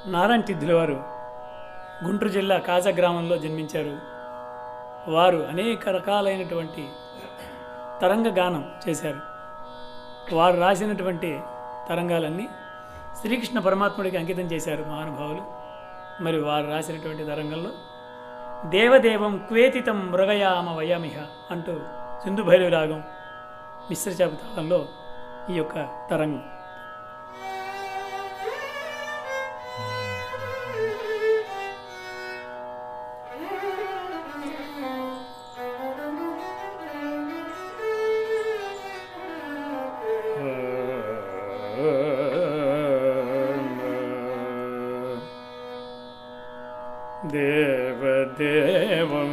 నారాయణ వారు గుంటూరు జిల్లా కాజా గ్రామంలో జన్మించారు. వారు అనేక రకాలైనటువంటి తరంగ గానం చేశారు. వారు రాసినటువంటి తరంగాలన్నీ శ్రీకృష్ణ పరమాత్ముడికి అంకితం చేశారు మహానుభావులు. మరి వారు రాసినటువంటి తరంగంలో దేవదేవం క్వేతితం మృగయామ వయమిహ అంటూ సింధు భైరవి రాగం మిశ్రచాపు తాళంలో ఈ యొక్క తరంగం. దేవదేవం